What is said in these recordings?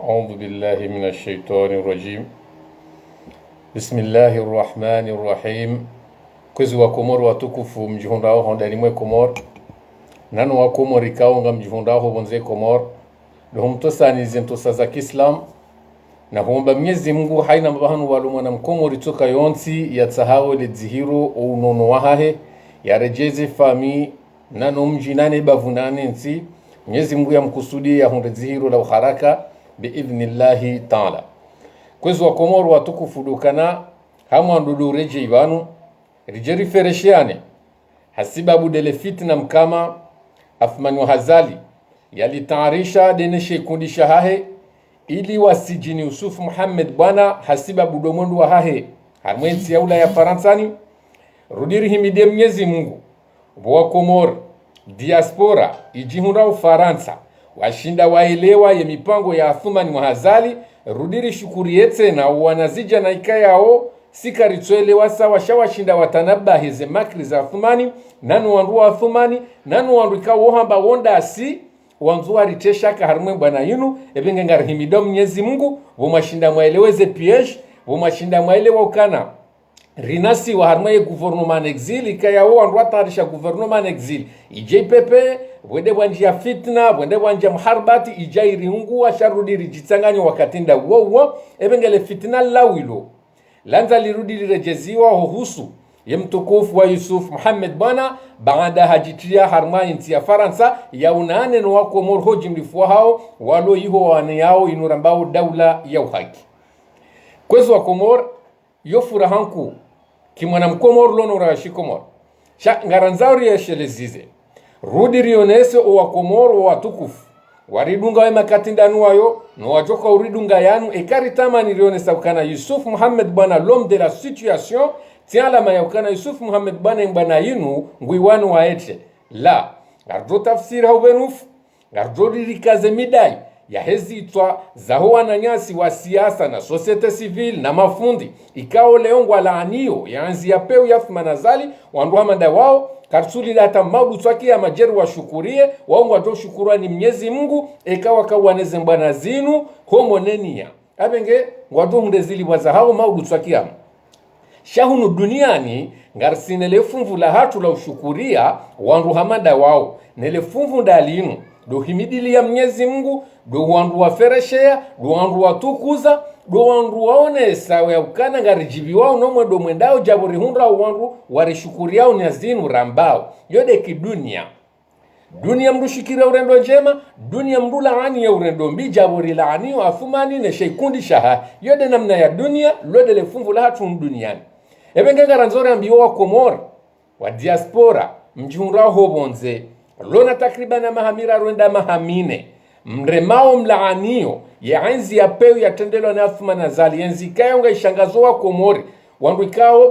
أعوذ بالله من الشيطان الرجيم. بسم الله الرحمن الرحيم. Kwezi wa Komoro watukufu mjihundao hondani mwe Komoro. Nanu wa Komoro ikaunga mjihundao bonze Komoro. Dohumtosani zintosa za Kiislam. Na huomba Mwenyezi Mungu haina mbahanu walumwa na Mkomori toka yonsi ya tsahawo le dzihiro o unono wahahe ya rejeze fami nanu mjinane bavunane nsi. Mwenyezi Mungu ya mkusudi ya hunde dzihiro la uharaka biidhnillahi ta'ala. Kwezi wa Komoro watukufu dukana hamu andudu reje ibanu rijeri fereshiane hasibabu dele fitna mkama Athman wa Hazali yalitaarisha dene shekundi shahahe ili wasijini Yusuf Muhammad bwana hasibabu domondu wa hahe harmwensi ya ula ya Faransani rudiri himide Mwenyezi Mungu wa Komoro diaspora ijihunda Ufaransa washinda waelewa ya mipango ya Athman wa Hazali rudiri shukuri yetse na wanazija na ikayao sikari tuelewa sawa shawashinda watanaba heze makri za Athmani nanu wandu wa Athmani nanu wandu ikawo hamba wonda asi wanzuwa riteshaka harumwe bwana yinu ebenge ngarihimido Mwenyezi Mungu vomashinda mwaeleweze piege vomashinda mwaelewa ukana rinasi wa harumwe gouvernement exil ikayao wandu watarisha gouvernement exil IJPP wende wanjia fitna wende wanjia mharbati ijairi unguwa sharudiri jitsanganyo wakatinda uwo ebengele fitna lawilo lanza lirudi lirejeziwa huhusu ya mtukufu wa Yusuf Muhammad bwana baada hajitia harma inti ya Faransa ya unaane no wa Komoro hoji mlifuwa hao walo iho wane yao inurambao daula ya uhaki. Kwezo wa Komoro yofura hanku kimwana mkomoro lono rashi Komoro ngaranzauri ya shelezize rudi rionese o wa Komoro wa tukufu waridunga we makatindanu wayo no wajoka uridunga yanu ekari tamani rionesa ukana Yusuf Muhammad bwana l'homme de la situation tia la maya ukana Yusuf Muhammad bwana yinu nguiwanu waeche la gardo tafsiri haubenuf gardo ririkaze midai ya hezi itwa zahoa na nyasi wa siasa na societe civile na mafundi ikao leongwa laanio ya anzi ya peu ya Athman Hazali wandu hamanda wao karsuli lata maudu twaki ya majeru wa shukurie waungu wato shukurua ni Mwenyezi Mungu ekawa kawaneze mbana zinu homo nenia abenge wado hundezili wazahao maudu twaki ya shahunu duniani ngarsine lefunvu la hatu la ushukuria wandu hamanda wao nele funvu ndalinu do himidili ya Mwenyezi Mungu do wandu wa fereshea do wandu wa tukuza do wandu waone sawa ya ukana ngarijibi wao nomwe do mwendao jaburi hundra wandu warishukuriao ni azinu rambao yode kidunia dunia mrushikira urendo njema dunia mrulaani ya urendo mbi jaburi laani wa Athmani ne sheikundi shaha yode namna ya dunia lode le funvu la hatu duniani ebenge ngaranzore ambiwa wa Komoro wa diaspora mjihunrao hobonze lona takribana mahamira rwenda mahamine mremao mlaanio ya enzi ya peu ya tendelo na Athman Hazali enzi kayonga ishangazoa Komori wandu ikao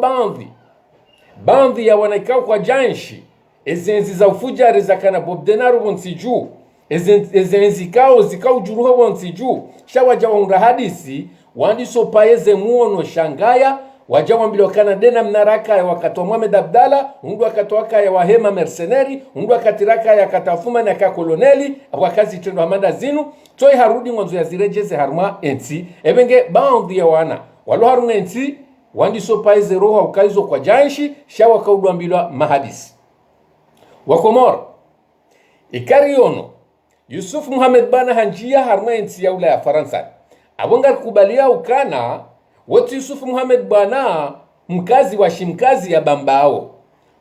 bandhi ya wanaikao kwa janshi ezenzi za ufujari za kana bobdenaru bonsiju ezenzi kao zikao juruho bonsiju shawaja waunda hadisi wandi sopaeze muono shangaya wajawa mbilo kana dena mnaraka ya wakatoa Mohamed Abdalla undu wakatoaka ya wahema mercenary undu wakatiraka ya katafuma na kakoloneli wakazi tendo hamanda zinu toi harudi mwanzo ya zirejeze harma enti ebenge bandi ya wana walo haruna enti wandi sopaize roho ukaizo kwa janshi shawa kaudwa mbilo mahadisi wa Komoro ikariono Yusuf Muhammad bana hanjia harma enti ya ula ya Faransa abonga kubalia ukana wote Yusuf Muhammad bwana mkazi wa shimkazi ya bambao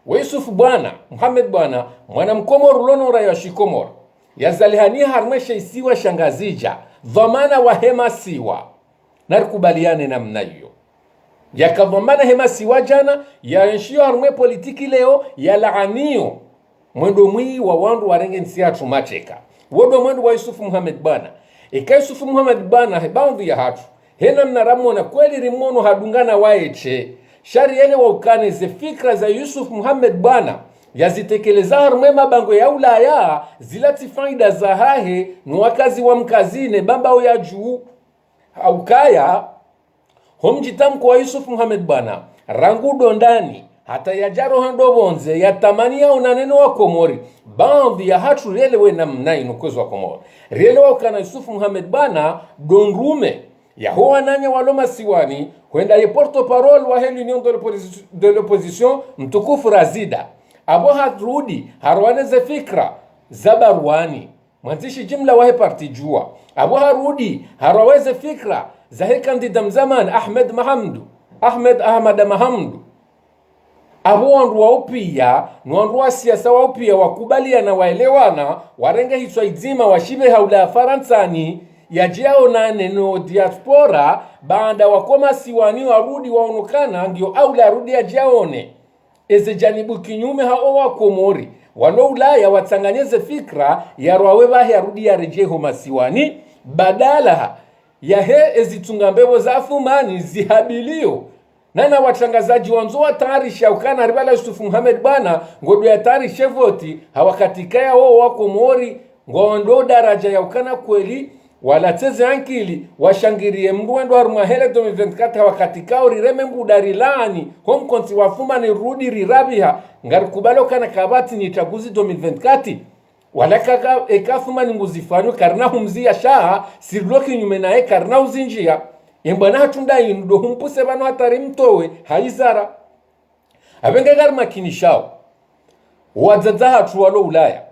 wa Yusuf bwana Muhammad bwana mwana mkomoro lono rayo shikomoro yazalihani harmesha isiwa shangazija dhamana wa hema siwa narikubaliane namna hiyo yakadhamana hema siwa jana ya nshio harme politiki leo ya laanio mwendo mwi wa wandu warenge nsiatu macheka wodo mwendo wa Yusuf Muhammad bwana Yusuf Muhammad bwana hebaudhi ya hatu hena mnaramona kweli rimono hadungana waeche shari ele wa ukane ze fikra za Yusuf Muhammad bwana yazitekeleza harumwe mabango ya ulaya zilati faida za hahe nwakazi wa mkazine bamba ya juu haukaya homjitamko wa Yusuf Muhammad bwana rangu dondani hata yajaro hando bonze ya tamani ya unaneno wa Komori baadhi ya hatu relewe na mnai nukwezi wa Komori relewa ukana Yusufu Muhammad Bana donrume ya huwa nanya waloma siwani huenda ye porto parole wa heli union de l'opposition mtukufu Razida abo hatrudi harwaneze fikra zabarwani mwanzishi jimla wahe parti jua abo harudi harwaweze fikra za he kandida mzaman Ahmed Mahamdu abo wandu wa upia nwandu wa siasa wa upia wakubalia na waelewana warenge hiswa izima washibe haula Faransani yajiao na neno diaspora baada wakoma siwani warudi waonukana ndio aula arudi yajiaone eze janibu kinyume hao wa Komori walo Ulaya watanganyeze fikra ya rwawe ya rudi ya rejeho masiwani badala ya he ezitungambevo za afumani zihabilio nana watangazaji wanzo wa tarisha ukana ribala Yusufu Muhammad Bana ngodo ya tarisha voti hawakatikaya wao wa Komori ngondo daraja ya ukana kweli wala teze ankili washangirie mruendo harumwa hele 2024 hawakatikao rireme mbudarilani home konti wafuma ni rudi rirabiha ngarikubalo kana kabati ni chaguzi 2024 wala kaka ekafuma ni nguzifanyo karna humzia shaa sirloki nyume nae karna uzinjia yembana hatunda indo humpuse bano hatari mtowe haizara abenge garma kinishao wadzadza hatu walo Ulaya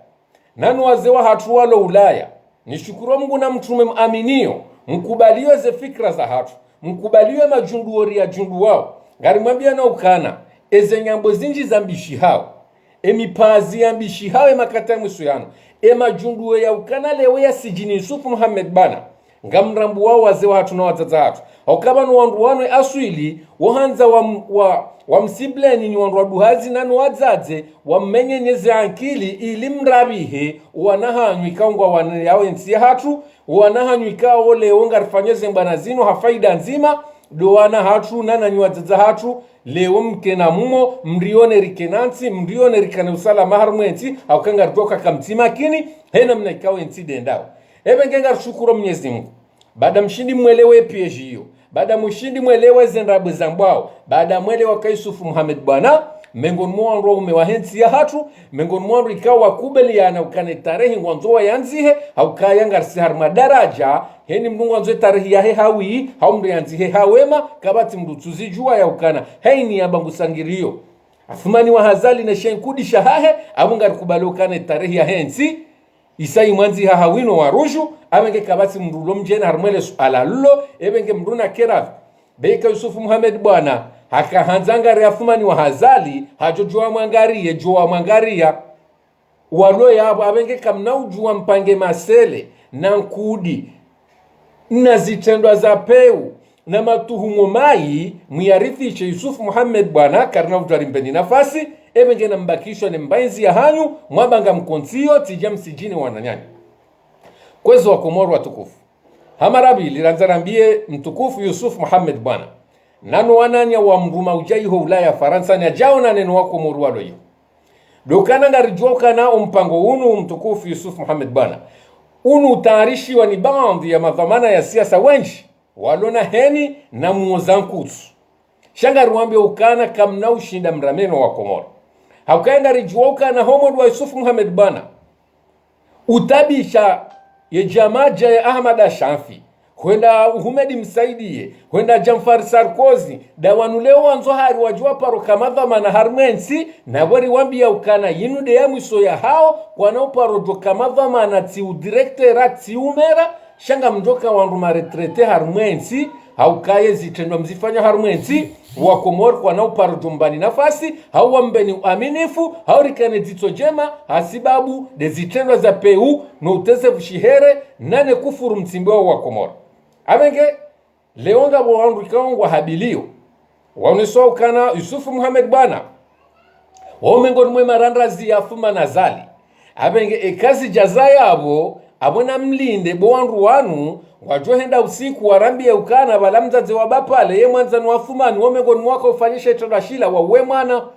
nanu wazewa hatu walo Ulaya nishukuru Mungu na mtume maaminio mkubaliwe ze fikra za hatu mkubaliwe majunduori ya jundu wao ngarimwambia na ukana eze nyambo zinji za mbishi hao emipazi ya mbishi hao emakata mwisu yano majunduo ya ukana lewe ya sijini Yusufu Muhammad Bana ngamrambu wao wazewa hatu na wadzadza hatu haukabanu wandu wanwe aswili wahanza wa msibleni ni wandu waduhazi nanu wadzadze wamenye nyeze ankili ili mrabihe wanahanyuika ungwa wanayao ensi hatu wanahanyuika ole ungarifanyeze mbana zino hafaida nzima do wana hatu nana nyuadzadza hatu leo mkena mumo mrione rikenansi mrione rikane usala maharmwensi haukanga ritoka kamtima kini hena mnaikao ensi dendao ngenga shukuru Mwenyezi Mungu baada mshindi mwelewe PSG hiyo baada mshindi mwelewe zendabu zambao baada mwelewa Yusufu Muhammad Bana mengoni mwanro umewahensi ya hatu mengoni mwanro ikawa kubeliana ukane tarehe ngwanzo yanzihe haukaya ngarsi harma daraja heni mnungu wanzo tarehe yahe hawi haumri yanzihe hawema kabati mdutuzi jua ya ukana heini ya bangu sangirio afumani wa hazali na shenkudi shahahe abungari kubalokane tarehe ya hensi isai mwanzi hawino warushu abenge kabati mrulo mjena harmwele alalulo ebenge mruna kera beka Yusufu Muhammad Bwana haka hanzanga reafumani wa hazali hajojua mwangariye jua mwangaria walo yabo abenge kamna ujua mpange masele na nkudi na zitendwa za peu na matuhumo mai mwiarithishe Yusufu Muhammad Bwana karna utarimpeni nafasi ebenge na mbakishwa ni mbainzi ya hanyu mwabanga mkonsio tijia msijini wananyani kwezo wa Komoro watukufu hamarabi liranzarambie mtukufu Yusufu Muhammad Bwana nanu wananya wa mruma ujaiho Ulaya Faransa ni ajao na neno wa Komoro walo yu dokana ngarijoka na umpango unu mtukufu Yusufu Muhammad Bwana unu utarishi wa nibandi ya madhamana ya siasa wenji walona heni na muozankutu shanga ruambia ukana kamna ushinda mrameno wa Komoro haukaenda rijuoka na homo wa Yusufu Muhammad Bana utabisha ye jamaja ya Ahmad Ashafi kwenda Humedi Msaidie kwenda Jamfar Sarkozy dawanuleo wanzo hari wajua paro kamadhama na harmensi na wari wambia ukana yinu de ya mwiso ya hao kwanao paro do kamadhama na tiu direktera tiumera shanga mjoka wandu maretrete harmensi haukaye zitendwa mzifanya harmensi wa Komoro kwa nao paro jombani nafasi hauwa mbeni uaminifu haurikane zito jema hasibabu de zitendwa za peu no utese fushihere nane kufuru mtimbi wa Komoro abenge leonga wandu ikaongwa habilio wauneso ukana Yusufu Muhammad Bana waumengo mwe marandrazi ya fuma na zali abenge ekazi jazaya abona mlinde bowandu wanu wajohenda usiku warambia ukana balamzaze wabapale ye mwanza nwafumani waumengo mwaka ufanyisha itarashila wawe mwana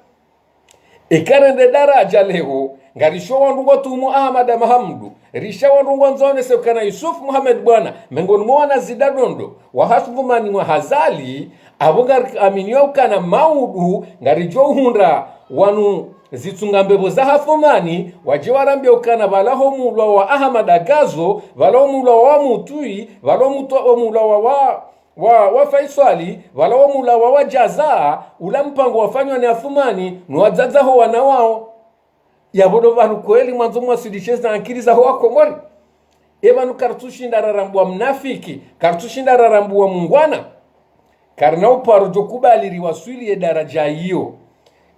ekarende daraja leo ngarisho wandungo tumu Ahmad Mahamdu risha wandungo nzone sekana Yusuf Muhammad bwana mengoni mwana zidadondo wa hasfumani wa hazali abunga aminio kana maudu ngarijo hunda wanu zitungambebo za hafumani waje warambia ukana balaho mulwa wa Ahmad Agazo balaho mulwa wa Mutui balaho mulwa wa Faisali balaho mulwa wa Jaza ula mpango wafanywa ni Afumani nuwazazaho wana wao yabodo vanu kweli mwanzo mwasidisheza akili za hoa Komori ebanu kartushinda rarambua mnafiki kartushinda rarambua mungwana karna uparo jokubali riwaswili ye daraja hiyo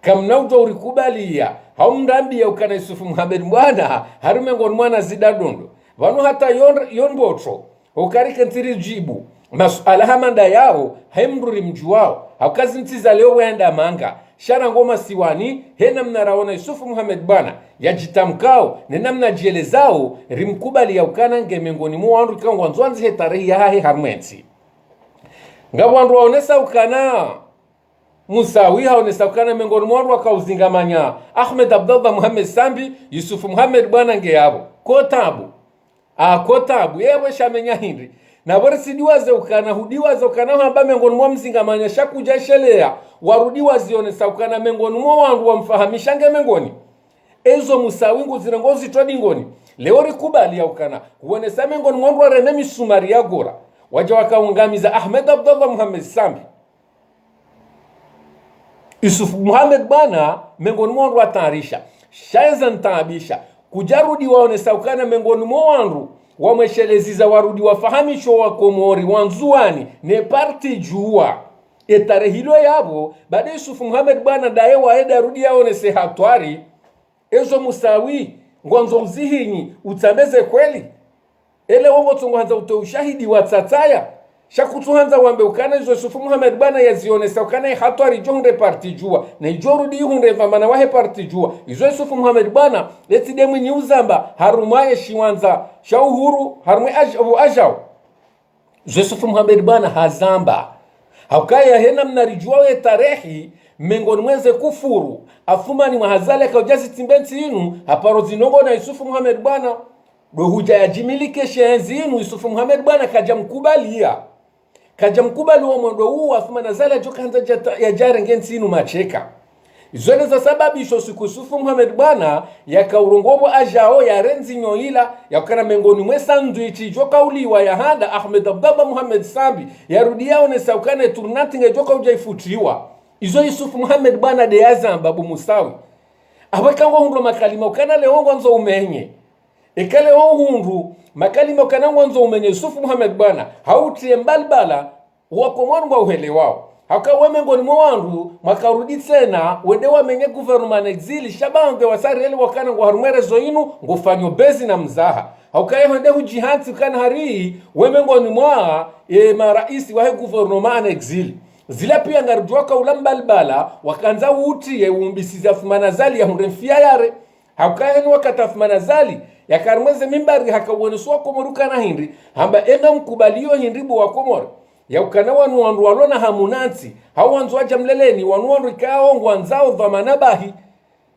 kamna ujo urikubalia haumrambi ya ukana Yusufu Muhammad bwana harumengo mwana zidadondo vanu hata yonbotro ukarike ntiri jibu masuala hamanda yao haimruri mjuwao haukazi ntiza leo wenda manga shara ngoma siwani hena mnaraona Yusufu Muhammad bwana yajitamkao nenamna jielezao rimkubali ya ukana ngemengoni mwandu kangwa nzwanzi he tarehi ya hahe harmensi ngawandu waonesa ukana Musawi haonesa ukana mengoni mwandu wakauzingamanya Ahmed Abdallah Muhammad Sambi Yusufu Muhammad bwana ngeyabo kotabu yewe shamenya hindi na bora sidiwaze ukana hudiwaze ukana hamba mengoni mwa mzingamanya shakuja shelea warudiwa zione saukana mengoni mwa wandu wamfahamishange mengoni ezo musawingu zirengozi todingoni leo rikubali ya ukana huonesa mengoni mwandu wa rememi sumari ya gora waja wakaungamiza Ahmed Abdallah Muhammad Sambi Yusuf Muhammad bana mengoni mwandu wa tarisha shaeza ntaabisha kujarudi waonesa ukana mengoni mwa wandu wamesheleziza warudi wafahamisho wa Komori wanzuani ne parti juwa etare hilo yabo baada Yusuf Muhammad bwana dae waeda rudi yaone se hatwari ezo musawi ngwanzo mzihinyi utambeze kweli ele wongo tungwanza ushahidi wa tataya shakutuhanza wambe ukana Yusuf Muhammad bwana yazionesa ukana hatwari jonde parti juwa na jorudi hunde vamana wahe parti juwa Yusuf Muhammad bwana etide mwenye uzamba harumaye shiwanza shauhuru harumwe ajao Yusuf Muhammad bwana hazamba haukaya hena mnarijua we tarehi mengoni mweze kufuru afumani mahazale kaujazi timbenti inu haparo zinongo na Yusufu Muhammad bwana do huja ya jimilike shenzi inu Yusufu Muhammad bwana kaja mkubali wa mwendo huu afumana zale joka hanza ya jare ngenti inu macheka izone za sababu isho siku Yusufu Muhammad bwana ya kaurongobo ajao ya renzi nyoila ya ukana mengoni mwe sandwichi joka uliwa ya handa Ahmed Abdallah Muhammad Sambi ya rudiao nesa ukane turnati nge joka ujaifutiwa izo Yusufu Muhammad bwana de yazamba bu musawi abaka hundu makalima ukana leongo nzo umenye ekale hundu makalima ukana nzo umenye Yusufu Muhammad bwana hautie mbalbala wakomonu wa uhele wao hakawe mengoni mwandu makarudi tena wende wamenye gouvernement exili shabange wasareli wakana ngo harumere zoinu ngofanyo bezi na mzaha hakaye hende hujihanti kana hari wemengoni mwa maraisi wa gouvernement exili zila pia ngarujwaka ulambalbala wakanza uti umbisiza fumana zali ya hundemfia yare hakaye ni wakatafumana zali yakarmeze mimbari hakawoneswa komoruka na hindi hamba enga mkubalio hindibu wa Komoro ya ukana wanu wandu walona hamunansi hawanzu waja mleleni wanu wandu ikao ngwanzao dhamanabahi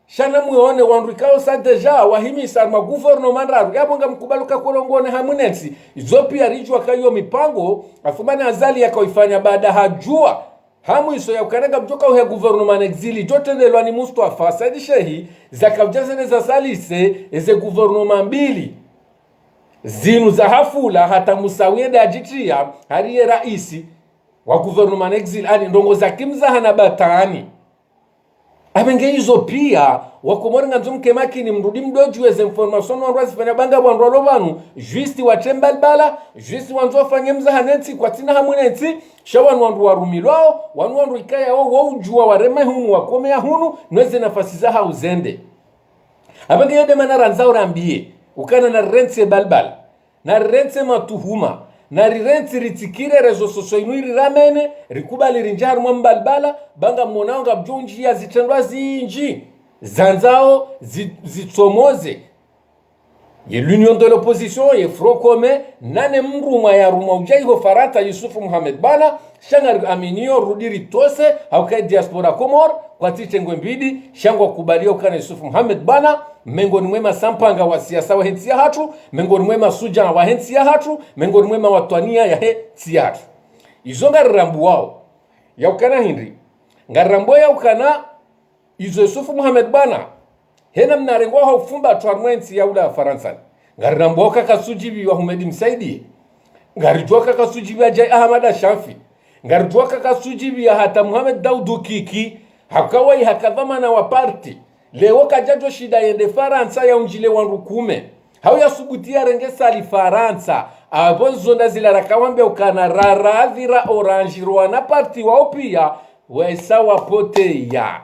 shana muone wandu ikao sa deja wahimisa magouvernement raru yabonga mkubaluka kolongone hamunansi izo pia rijwa kayo mipango afumani azali yakaifanya baada hajua hamu iso ya ukanaga mjoka uhe gouvernement exili jotendelwa ni Mustafa Said Shehi zakabjazene za salise eze gouvernement mbili zinu za hafula hata musawida ajitia hariye raisi wa gouvernement exil ani ndongo za kimzaha na batani abenge hizo pia wakomori nganzumke makini mrudi mdoju weze information wandu fanya banga wandu walobanu juisti wa tembalbala juisti wandu fanya mzaha neti kwa tina hamuneti shawan wandu warumilwao wandu ikaya wao ujua wareme hunu wakome hunu nweze nafasi za hauzende abenge yode manara nzao rambie ukana na rentse balbal na rentse matuhuma na rirenti ritikire rezo sosoinuiri ramene rikubali rinjaru mwambalbala banga mwonaonga bjonji ya zitendwa zinji zanzao zitomoze ye l'union de l'opposition ye front commun nane mruma ya ruma ujaiho farata Yusufu Muhammad Bana shangar aminio rudiri tose haukai diaspora Komor kwa titengwe mbidi shangwa kubalio kana Yusufu Muhammad Bana mengoni mwema sampanga wa siasa wa hensi ya hatu mengoni mwema suja wa hensi ya hatu mengoni mwema watwania ya hensi ya hatu izo ngarirambu wao ya ukana hindri ngarirambu ya ukana izo Yusufu Muhammad Bana hena mnarengwa haufumba tuarmwensi ya ula Faransa ngarirambu kaka sujibi wa Humedi Msaidi ngarijua kaka sujibi ya Jai Ahmad Shafi ngarijua kaka sujibi ya hata Muhammad Daudu Kiki hakawai hakadhamana wa parti leo kajajo shida yende Faransa ya unjile wanrukume hau ya subutia rengesa li Faransa abonzo ndazila rakawambe ukana raradhira orange ruana parti wao pia wesawa pote ya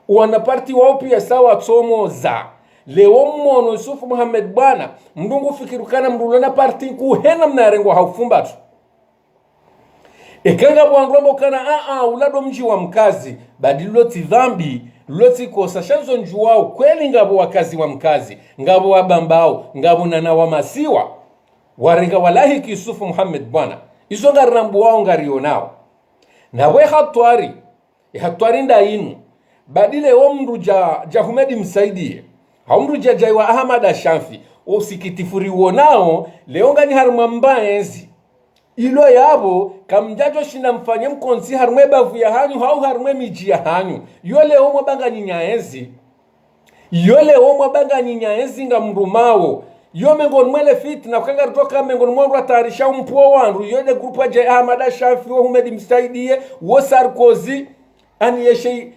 wana parti wao pia sawa tsomoza leo mmono Yusufu Muhammad Bana mdungu fikirukana mrulona parti kuhena mnarengwa haufumbatu ekanga bwangombo kana ulado mji wa mkazi badiloti dhambi loti kosa shanzo njuwao kweli ngabo wakazi wa mkazi ngabo wabambao ngabo nana wa masiwa warenga walahi Yusufu Muhammad Bana izo ngarambu wao ngarionao na we hatwari ndainu badile omru ja Humedi Msaidie haumru Jai wa Ahmad Shafi usikitifuri wonao leonga ni haruma mbaenzi ilo yabo kamjajo shinda mfanye mkonsi harumwe bavu ya hanyu hau harumwe miji ya hanyu yole omwa banga nyanyaezi nga mrumao yo mengoni mwele fitna ukanga ritoka mengoni mwandu atarisha umpuo wandu yole grupa Jai Ahmad Shafi wa Humedi Msaidie wo Sarkozy ani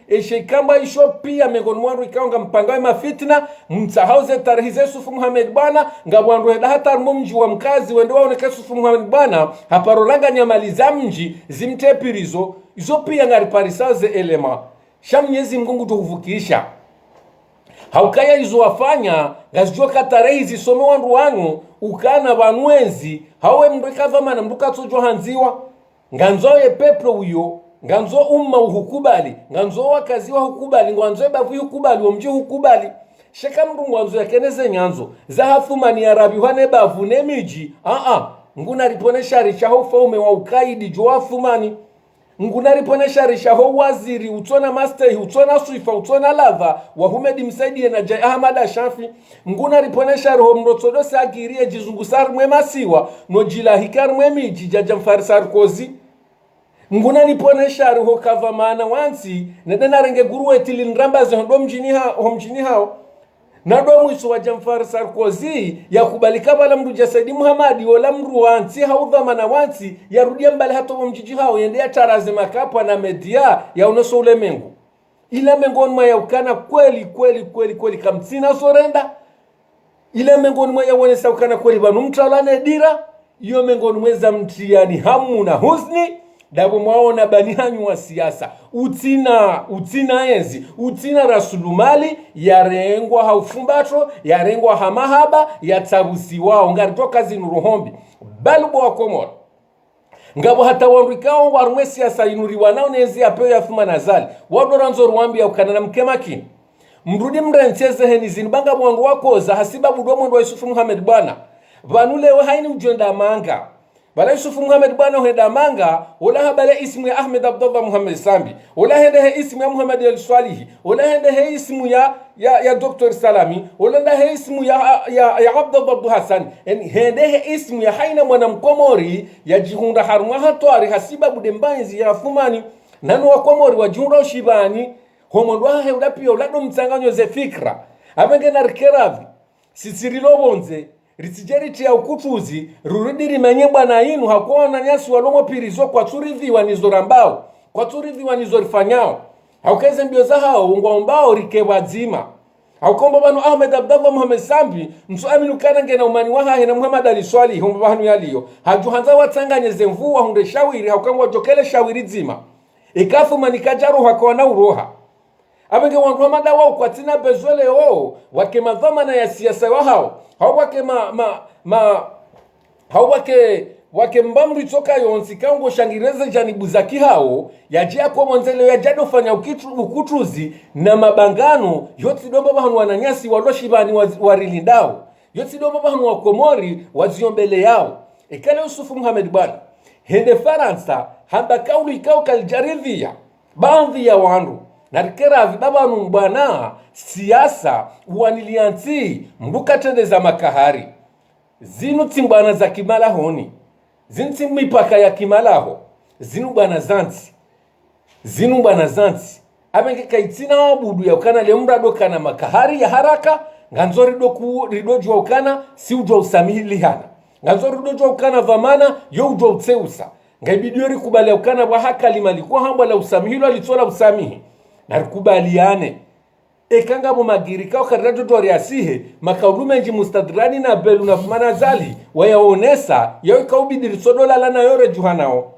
yeshe kamba isho pia mengoni mwandu ikaonga mpangawe mafitna mtsahauze tarihize Yusufu Muhammad Bana ngabwandu heda hata mji wa mkazi wende waoneka Yusufu Muhammad Bana haparolanga nyamaliza mji zimtepirizo izo pia ngariparisaze elema shamnyezi mgungu tuhuvukisha haukaya izo wafanya gazijua katarehi zisome wandu wanu ukana wanwenzi hawe mrikavama na mrukatsojo hanziwa nganzoye peplo uyo nganzo umma uhukubali nganzo wakazi wa hukubali nganzo bavu hukubali omji hukubali sheka mndu nganzo yakeneze nyanzo za hafumani ya rabi wane bavu nemiji nguna riponesha risha ufaume wa ukaidi jwa fumani nguna riponesha risha waziri utona master utona suifa utona lava wa Humedi Msaidie na Jai Ahmad Shafi nguna riponesha roho mrotsodo sagirie jizungusar mwemasiwa no jila hikar mwemiji jajamfar Sarkozy nguna niponesha roho kavamana wansi nedena renge guruwe tilinrambaze ndo mjini hao na ndo mwiso wa Jamfar Sarkozy ya kubalika bala mdu Jasadi Muhammadi wala mru wansi haudhamana wansi ya rudia mbali hato mjiji hao yende ya taraze makapwa na media ya unoso ule mengu ila mengoni mwa ya ukana kweli kamtsina sorenda ila mengoni mwa ya wanesa ukana kweli banu mtalane dira iyo mengoni mweza mtiani hamu na husni dabo mwaona bani hanyu wa siasa utina enzi utina rasulumali yarengwa haufumbato yarengwa hamahaba yatabusi wao ngaritoka zinuruhombi balubo wa Komoro ngabo hata wanrikao warumwe siasa inuriwa nao nezi apeo ya thuma nazali wadoranzo ruambi ya ukanana mkemaki mrudi mrencheze heni zinbanga mwandu wako za hasiba budo mwandu wa Yusufu Muhammad Bana vanulewe haini ujonda manga bala Yusufu Muhammad Bana heda manga wala habale ismu ya Ahmed Abdullah Muhammad Sambi wala hende ismu ya Muhammad al-Swalihi wala hende ismu ya Dr. Salami wala hende ismu ya Abdullah Abdu Hassan hende ismu ya haina mwana mkomori ya jihunda harumwa hatwari hasiba budembanzi ya fumani nanu wa Komori wa jihunda ushibani homondo hahe udapia ulado mtsanganyo ze fikra abenge na rikeravi sisirilo bonze ritijeriti ya ukutuzi rurudiri manye bwana inu hakuwa na nyasi walomo pirizo kwa turidhiwa nizorambao kwa turidhiwa nizorifanyao haukeze mbio za hao ungwaombao rikewa zima haukomba banu Ahmed Abdullah Muhammad Sambi msu aminu kanange na umani wahahe na Muhammad al-Swalihi humba hanu yaliyo hajuhanza watanganye zemvuwa hunde shawiri haukangwa jokele shawiri zima ikafu manikajaru hakuwa na uroha abenge wandu madawa kwa tina bezwele wao wake madhamana ya siasa wao wake mbamru itoka yonsi kango shangireze janibu zaki hao yajia kwa mwanzele ya jado fanya ukutuzi na mabangano yoti domba bahanu wananyasi waloshibani warilindao yoti do baba wa Komori waziombele yao ikale Yusufu Muhammad bwana hende Faransa hamba kaulu ikao kaljaridhia baadhi ya wandu narikera baba bwana siasa wanilianti mbuka tendeza makahari zinu timbana za kimala honi zinti mipaka ya kimalaho zinu bwana zanti abenge kaitina wabudu ya ukana lemrado kana makahari ya haraka nganzo rido jwa ukana si ujwa usamili hana nganzo rido jwa ukana vamana yo ujwa utseusa ngaibidiori kubali ya ukana wahaka limalikuwa hamba la usamihilo alitola usamihi na rikubaliane ekanga mo magirika ukarirato tori asihe makaulume nji mustadrani na belu na fumana zali wayaonesa yao ikaubidiri sodola lana yore juhanao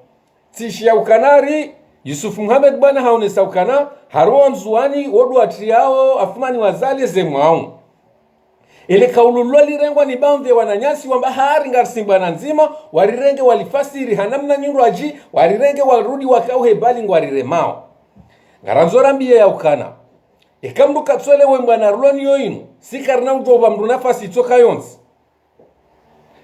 tishi ya ukanari Yusufu Muhammad bwana haonesa ukana haruwa mzuani wodu atriao afumani wazali zemwao ile kaululwa lirengwa ni bamve wananyasi wamba hari ngarsimba na nzima warirenge walifasiri hanamna nyurwaji warirenge warudi wakauhe bali ngwariremao ngaranzora mbiye ya ukana ikamdu katswele wembwana ruloni yoinu si karina utoba mdu nafasi itoka yonsi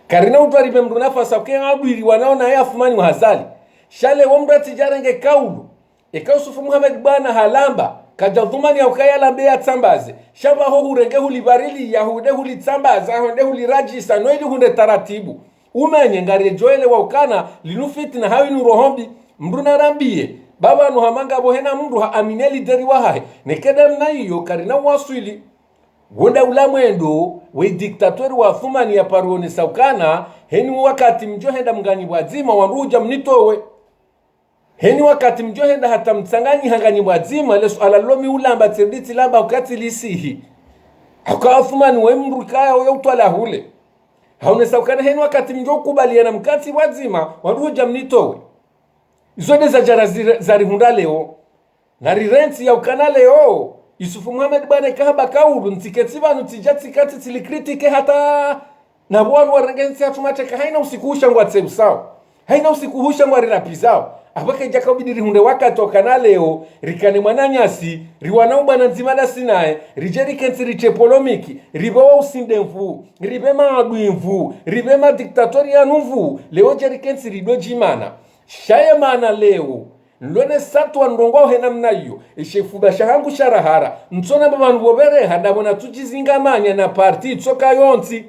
karina utwaribe mdu nafasi akenga aduiri wanaona ya afumani wahazali shale wamdu atijarenge kaulu Yusufu Muhammad bwana halamba kajadhumani ya ukaya lambe ya tsambaze shamba ho urenge hulibarili ya hude hulitsambaza hunde hulirajisa noili hunde taratibu umenye ngari joele wa ukana linufiti na hawi nurohombi mdu narambie baba nuhamanga bohena mdu ha amineli deri wahahe nekedem na iyo karina waswili wonda ulamwendo we diktatori wa thumani ya paruoni saukana heni wakati mjohenda mgani wazima wanruja mnitowe heni wakati mjohenda hata mtsanganyi hangani wazima lesu alalomi ulamba tenditi lamba wakati lisihi haka thumani we mru kaya we utwala hule haune saukana heni wakati mjokubaliana mkati wazima wanruja mnitowe izode za jara zari hunda leo na rirenti ya ukana leo Yusufu Muhammad bwana kahaba kaulu ntiketi banu tijati kati tilikritike hata na bwanu warengensi hatumateka haina usikuhusha ngwa tsebusao haina usikuhusha ngwa rirapizao abaka ijaka bidiri hunde wakati wakana leo rikane mwananyasi riwana ubana nzimada sinae rijeri kensi richepolomiki ribewa usindemfu ribema aduimfu ribema diktatoria nufu leo jeri kensi rido jimana shaya maana leo nlone satwa ndongwa hena mnayo ishefu bashangu sharahara mtsona babantu bobere hadabona tujizingamanya na parti tsoka yonsi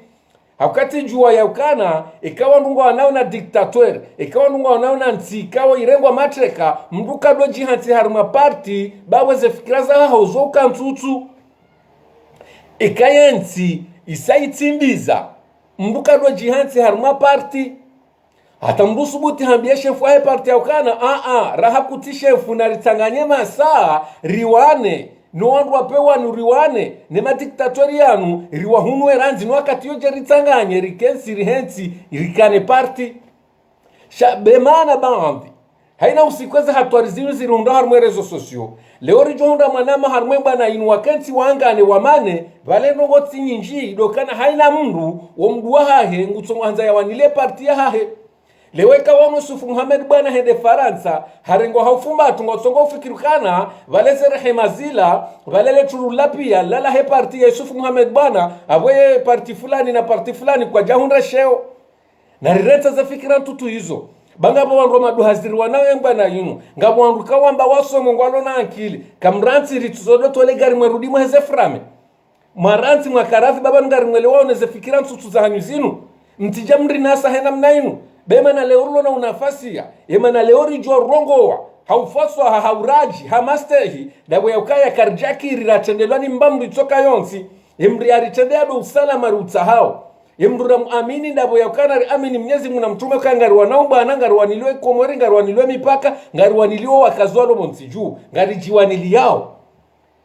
hakati jua ya ukana ikawa ndungwa nao na diktator ikawa ndungwa nao na ntikawa irengwa matreka mduka do jihanti haruma parti baweze fikira za hozoka mtutu ikayensi isaitimbiza mduka do jihanti haruma parti hata mrusubuti hambia shefu ahe parti ya ukana raha kuti shefu na ritanganye masaa riwane no wandu wapewa ni riwane ne madiktatori yanu riwahunwe ranzi no wakati yoje ritanganye rikensi rihensi rikane parti bemana bandi haina usikweza hatuari zinu zirunda harumwe rezo sosio leo rijohunda manama harumwe bana inu wakensi wangane wamane vale nongoti nyinji idokana haina mndu wo mdu wa hahe ngutsongwanza ya wanile parti ya hahe leweka wano Yusufu Muhammad bwana hende Faransa harengo haufumba tungotsongo ufikirukana valeze rehema zila valele turula pia lala he parti ya Yusufu Muhammad bwana abwe parti fulani na parti fulani kwa jahunda sheo na rireta za fikira tutu hizo banga bo wandu maduhaziri wanawe bwana yinu ngabo wandu kawamba wasomo ngwalo na akili kamranti rituzodo tole gari mwerudi mweze frame maranti mwakarafi baba ngari mwelewa uneze fikira tutu za hanyuzinu mtija mri nasa hena mnainu bema na leorulo na unafasi ya ema na leori jua rongowa haufaswa hauraji hamastehi dabu ya ukaya karjaki riratendelwani mbambu itoka yonsi emri aritendea do usalama rutsahao emrura muamini dabu ya ukana amini mnyezi muna mtume kwa ngariwa na ubana ngariwa niliwe komori ngariwa niliwe mipaka ngariwa niliwe wakazwalo monsiju ngarijiwa niliyao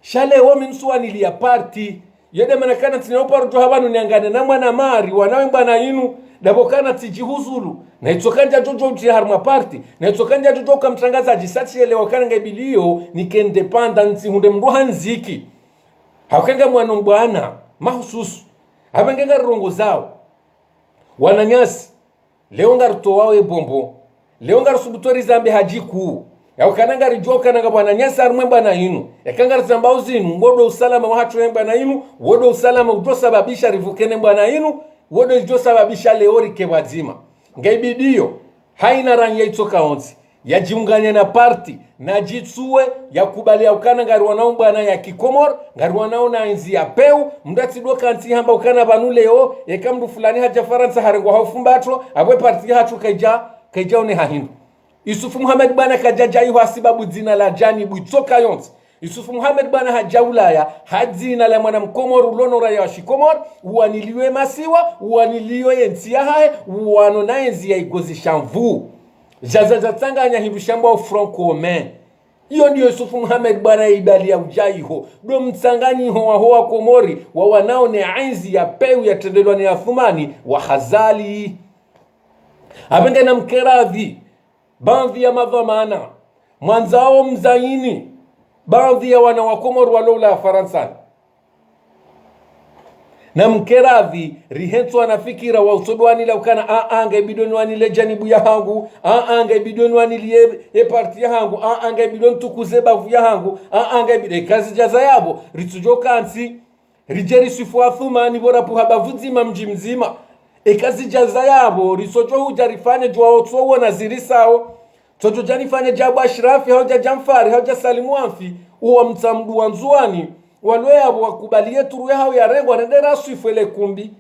shale wami nsuwa nilia parti yede manakana tinaupa rutu habanu niangane na mwana mari wanawe mbana inu dabokana tijihuzulu na itokanja jojo uti harma party na itokanja jojo kamtangaza jisati ele wakana ngabilio nikendependence hunde mruha nziki hakanga mwana mbwana mahususu abengenga rongo zao wananyasi leo ngarto wawe bombo leo ngarsubutori zambe hajiku ya ukananga rijua ukananga bwana nyasa armwe bwana inu yakanga zambao zinu ngodo usalama wa hatu bwana inu wodo usalama utosababisha rivukene bwana inu wodo utosababisha leori ke wazima ngaibidio haina ranya itoka onzi yajiunganya na party na jitsue yakubali ya ukana ngari wanao bwana ya kikomor ngari wanao na enzi ya peu mndati doka anti hamba ukana banu leo yakamdu fulani haja faransa harengo haufumbatro abwe party hatu kaija one hahindu Yusufu Muhammad bwana kajaja iho asibabu dzina la jani buitoka yonzi Yusufu Muhammad bwana hajaulaya hadzina la mwana mkomor ulonora ya shikomor uaniliwe masiwa uaniliwe enzi ya hae uano na enzi ya igozi shamvu jaza tanganya hindu shamba franco-main iyo ndiyo Yusufu Muhammad bwana ibali ya ujaiho do mtsanganyi hoa komori wa wanao ne enzi ya peu ya tendelwa ni Athumani wa Khazali abenge na mkeradhi baadhi ya madhamana mwanzao mzaini baadhi ya wana wa Komoro walola Faransani na mkeradhi rihenso anafikira wa usodwani la ukana anga bidoni wanile janibu ya hangu anga bidoni wanile parti ya hangu anga bidoni tukuze bavu ya hangu anga bidoni kazi jaza yabo ritujoka ansi rijeri sifu Athumani bora puhabavu zima mji mzima kazi jaza yabo risojo hujarifanya jwa otsuwa na zirisao Toto jani fanya jabu Ashrafi hoja Jamfari hoja Salimu Amfi uwa mtamdu wanzuani walwe yabo wakubalie turu yao ya rengo rendera suifele kumbi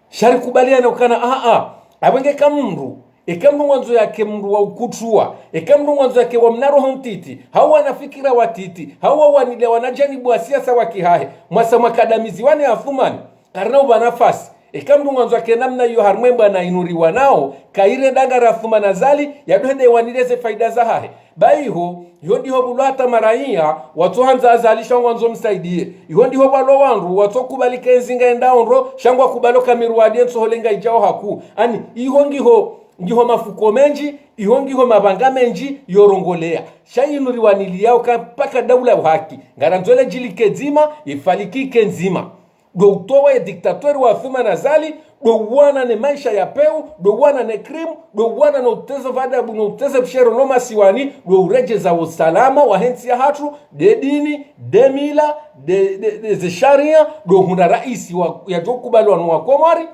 shari kubalia na ukana abenge kamru ekamru mwanzo yake mru wa ukutua ekamru mwanzo yake wa mnaro hontiti hawa nafikira watiti hawa wanile wanajani bua siasa wakihahe mwasa makadamizi wane Athumani karna ubanafasi ekamdu mwanzo yake namna hiyo harmemba na inuriwa nao kaire danga rafuma nazali yaduhende wanileze faida za hahe baiho yondi ho bulata maraia watu hanza azalisha mwanzo msaidie yondi ho balo wangu watu kubalika enzinga endaonro shangwa kubaloka miruadi enso holenga ijao haku ani ihongiho ngiho mafuko menji ihongiho mabanga menji yorongolea shayinuriwa niliyao kapaka daula haki ngaranzole jilikezima ifalikike nzima do utowa ya diktatori wa Athumani Azali do wana ne maisha ya peu do wana ne krim do wana no utezo vadabu no utezo bshero no masiwani do ureje za usalama wa hensi ya hatu de dini de mila de sharia do huna raisi wa ya jokubali wa Komori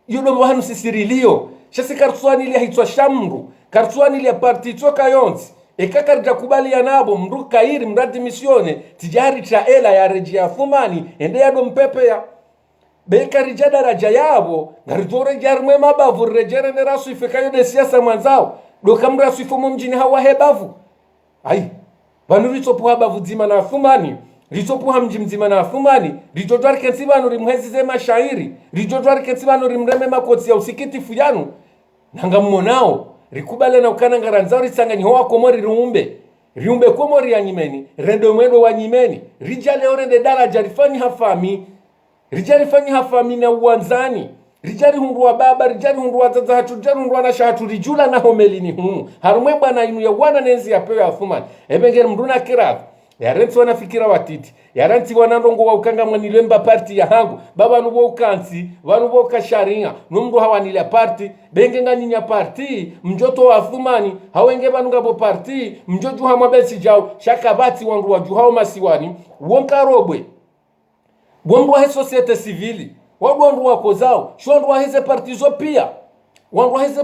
yudo wahanu sisirilio shasi kartuani ili haitwa shamru kartuani ili ya parti toka yonzi ekakarja kubali ya nabo mru kairi mradi misione tijari traela ya reji ya Athumani ende ya do mpepe ya bekarija daraja yabo ngaritore jarmwe mabavu rejere ne rasu ifekayo de siasa mwanzao do kamra su ifomo mjini hawa hebavu ai banu ritopo habavu dzima na Athumani ritopo hamji mzima na Athumani ritotwari kensibano rimhezi ze mashairi ritotwari kensibano rimreme makotsi ya usikiti fuyanu nanga mmonao rikubale na ukana ngaranzao risanganyi hoa Komori riumbe Komori ya nyimeni rendo mwendo wa nyimeni rijale orende daraja rifanyi hafami na uwanzani rijari hunduwa baba rijari hunduwa zaza hatu rijari hunduwa na shahatu rijula na homelini humu harumwe bwana inu ya wana nenzi ya pewe ya Athumani ebengeri mduna kirathi yarensi wanafikira watiti yaranti wanandongo wa ukanga mwanilemba parti ya hangu baba nubo ukansi wanubo ukasharinga numdu hawanile parti bengenga ninya parti mjoto wa Athumani hawenge banungabo parti mjoju hamwabesi jau shakabati wandu wa juhao masiwani wonkarobwe wandu wa he societe civili wandu wa kozao shwandu wa heze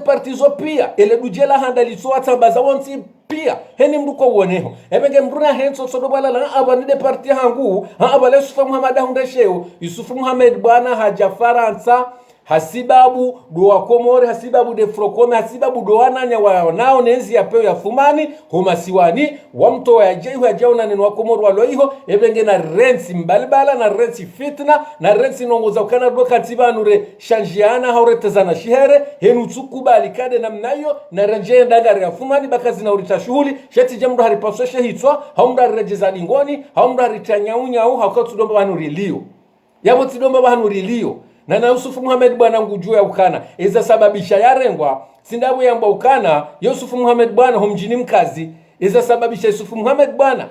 partizo pia ele dujela handaliso atambaza wonsi pia heni mduko uoneho ebenge mduna henso sodobala la abanide parti hangu abale Yusufu Muhammad hundesheo Yusufu Muhammad bwana haja Faransa hasibabu do wa Komori hasibabu de frokome hasibabu do wananya wanao nenzi ya peo ya Athumani homasiwani wamto wa jehu ya jauna neno wa Komori waloiho ebenge na rensi mbalibala na rensi fitna na rensi nongoza ukana do katiba nure shanjiana hauretezana shihere henu tukubali kade namnayo na renje ndagari ya Athumani bakazi na urita shughuli shati jamdo haripasoshe hitwa haumda rejeza dingoni haumda ritanyaunya au hakatudomba banurilio yabo tidomba banurilio na Yusufu Muhammad bwana ngujua ya ukana eza sababisha yarengwa sindabu yamba ukana Yusufu Muhammad bwana homjini mkazi iza sababisha Yusufu Muhammad bwana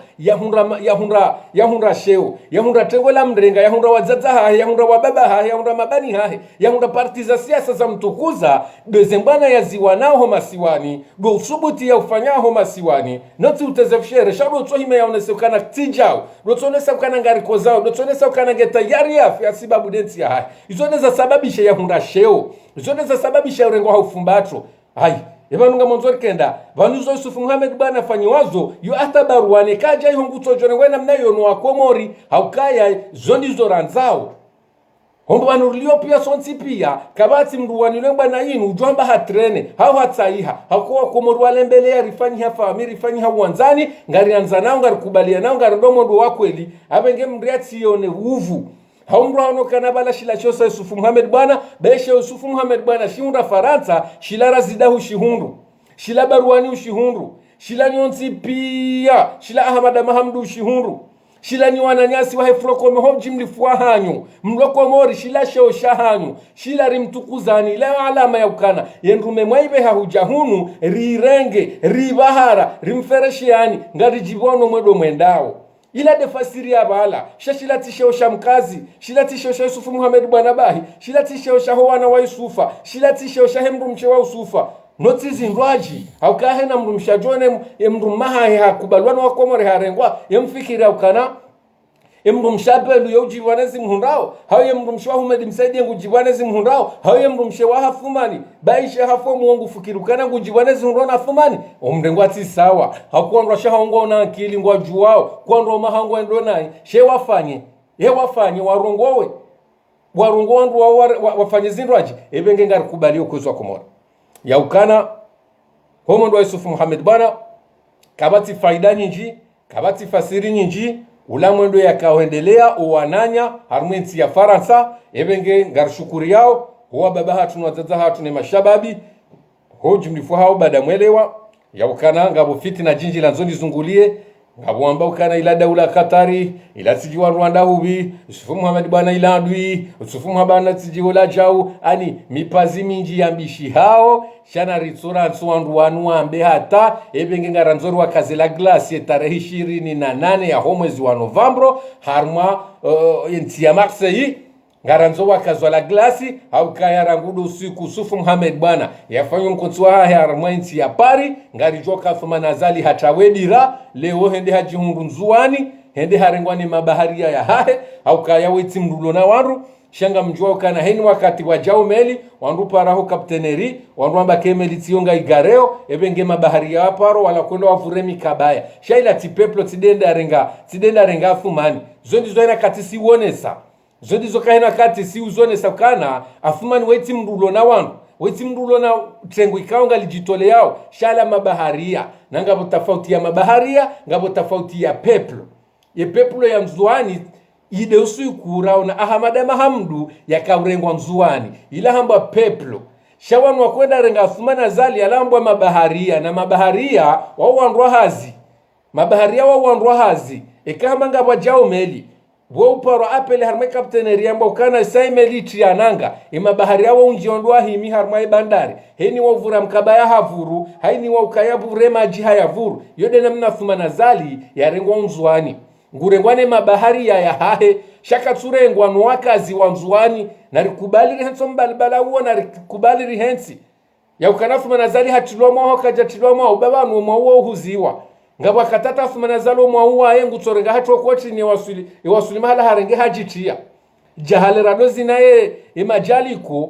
yahundra sheo yahundra tengo la mrenga yahundra wazaza hahe yahundra wababa hahe yahundra mabani hahe yahundra parti za siasa za mtukuza doze bwana yaziwa nao masiwani do usubuti ya ufanyaho masiwani noti utezefshere sharo tohime yaonesekana tijao rotonesa ukana ngariko zao rotonesa ukana getayari ya sababu denti ya hahe izoneza sababisha yahundra sheo izoneza sababisha urengo haufumbato hai Ebanunga monzori kenda vanuzo Yusufu Muhammad bana fanyiwazo yu atabaruane kaja ihonguto jone wena mnayo no akomori haukaya zondi zoranzao hombo banurlio pia sonti pia kabati mruwani lengba na yinu ujomba hatrene hau hatsaiha hakuwa komori walembele ya rifanyi hafa amiri rifanyi hawanzani ngari anzanao ngari kubalia nao ngari domo do wakweli abenge mriati yone uvu haumru hano kanabala shila chosa Yusufu Muhammad bwana beshe Yusufu Muhammad bwana shihunda Faransa shila razidahu shihundu shila baruani ushihundu shila nyonsi pia shila Ahmad Mahamdu ushihundu shila ni wananyasi wa hefroko mhoji mlifua hanyu mloko mori shila sheo shahanyu shila rimtukuzani leo alama ya ukana yenrume mwaibe hahujahunu rirenge ribahara rimfereshiani ngari jibono mwedo mwendao ila defasiri ya bala shashilati sha mkazi shilati sha Yusufu Muhammad bwana bahi shilati sha wana wa Yusufa shilati sha hemru mche wa Yusufa notizi ndwaji aukahe na mru mshajone emru maha hakubalwana wa komore harengwa yemfikiri aukana emru mshabelu yojiwanezi mhundao hao emru mshwa Ahmed msaidie ngujiwanezi mhundao hao emru mshewa hafumani baisha hafo muongo fikirukana ngujiwanezi mhundao hafumani omrengo ati sawa hakuondwa shahongo na akili ngwa juwao kwondwa mahango endo nai shewafanye warongowe wandu wafanye zindwaji ebenge ngari kubali okuzwa komora yaukana homo ndo Yusufu Muhammad bana kabati faida nyingi kabati fasiri nyingi ulamwendo yakaendelea uwananya harmenti ya Faransa ebenge ngarshukuri yao huwa baba hatu na wazaza hatu ni mashababi hoji mlifu hao baada mwelewa yaukana ngabo fitina jinji la nzoni zungulie ngabo amba ukana ila daula Katari ila tijiwa Rwanda hubi Yusufu Muhammad bwana ila adui Yusufu Muhammad tijiwa la jao ani mipazi minji ya mbishi hao shana ritsura nsuandu wanu ambe hata ebenge ngaranzori wa kazi la glasi tarehe 28 ya mwezi wa Novembro harma nti ya Marseille ngaranzo wa kazi la glasi au kaya rangudu usiku Yusufu Muhammad bwana yafanywa mkontswa harma nti ya Paris ngari joka fumanazali hatawedira leo hende hajihundu nzuani hende harengwani mabaharia ya hahe au kaya weti mrulo na wandu shanga mjua kana heni wakati wajao meli wandu paraho kapteneri wandu amba kemeli tionga igareo ebenge mabaharia waparo wala kwenda wavuremi kabaya shaila tipeplo tidenda renga afumani zondi zoina kati si wonesa zondi zokaina kati si uzonesa kana afumani weti mrulo na wandu weti mrulo na trengu ikaonga lijitole yao shala mabaharia na ngabo tofauti ya mabaharia ngabo tofauti ya peplo ye peplo ya mzuani ide usiku raona Ahmad Mahamdu yakaurengwa mzuani ila hamba peplo shawanu wakwenda renga afumana zali alambwa mabaharia na mabaharia wawandwa hazi ekama ngabwa jao meli wo uparo apele harme kapteneri amba ukana sai meli triananga mabaharia wa unjiondwa himi harma bandari heni wavura mkabaya havuru haini wa ukayabu rema jiha yavuru yode namna afumana zali yarengwa mzuani ngurengwane mabaharia ya hahe shaka turengwa nwakazi wa mzuani na rikubali rihenso mbalibala uo na rikubali rihensi ya ukanafu manazali hatilwa mwaho kajatilwa mwaho baba nuwa uo huziwa ngabwa katata fumanazalo mwa uo ayengu tsorenga hatu kwoti ni wasuli mahala harenge hajitia jahale radozi na majaliko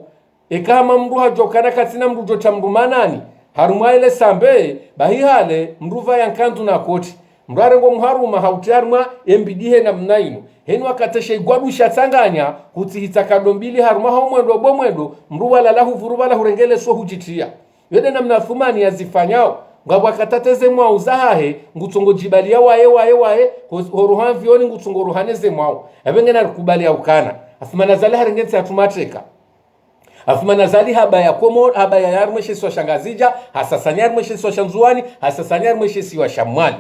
kama mru hajokana katina mru jota mru manani harumwa ile sambe bahihale mruva yankandu na koti mrarengo mharuma hautiarma embidihe na mnainu heni wakatesha igwadu shatanganya hutihita kadombili haruma haumwendo bomwendo mruwa lalahu vuruwa la hurengele so hujitia yode na mnafumani yazifanyao ngabwa katateze mwa uzahahe ngutungo jibalia wae horuhan vioni ngutungo ruhaneze mwao ebenge na rukubali ya ukana afumana zali harengensi hatumateka afumana zali haba ya komor haba ya yarmeshe siwa shangazija hasasani yarmeshe siwa shanzuani hasasani yarmeshe siwa shamwali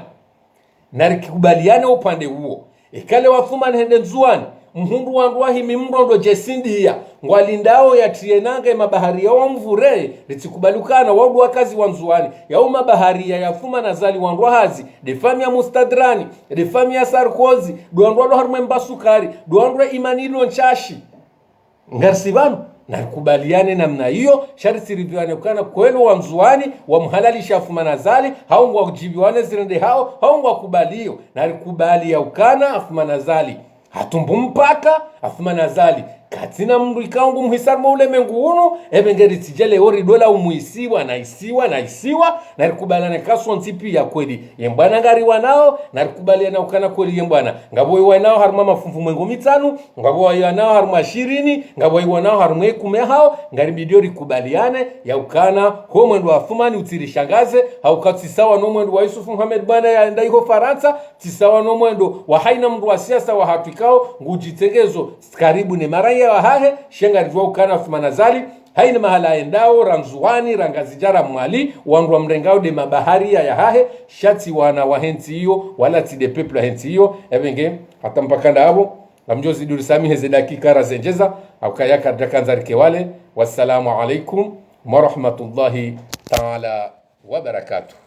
na rikubaliane upande huo ikale wafuma hende nzuani mhundu wandu wahi mimrondo jesindi ya ngwalindao ya trienange mabaharia wa mvure litikubalukana wadu wakazi wa nzuani ya mabaharia ya fuma na zali wandwa hazi de famia Mustadrani de famia Sarkozy duandwa harumwe mbasukari duandwa Imanilo Nchashi ngarsibano na kubaliane namna hiyo sharti riviane kana kwelo wa mzuani wa mhalalisha afuma nazali hao ngwa kujibiwane zirende hao ngwa kubalio na kubali ya ukana afuma nazali hatumbu mpaka afuma nazali katina mndu ikaungu mhisarmo ule menguuno ebengeri tijele ori dola umuisiwa na rikubalana kaso ntipi ya kweli yembwana ngari wanao na rikubaliana ukana kweli yembwana ngabo wanao haruma mafumfu mwengo mitanu ngabo wanao haruma 20 ngabo wanao haruma 10 hao ngari bidio rikubaliane ya ukana ho mwendo afumani utirishangaze haukati sawa no mwendo wa Yusuf Muhammad bwana ya ndaiho Faransa tisawa no mwendo wa haina mndu wa siasa wa hatikao ngujitegezo karibu ni mara ya wahahe shenga rijwa ukana afuma nazali haina mahala endao ranzuani rangazijara mwali wangu wa mrengao de mabaharia ya hahe shati wana wa henti hiyo wala tide pepla henti hiyo ebenge hata mpakanda habo na mjozi durisami heze dakika razenjeza au kayaka dakanzarike wale wassalamu alaikum wa rahmatullahi ta'ala wa barakatuh.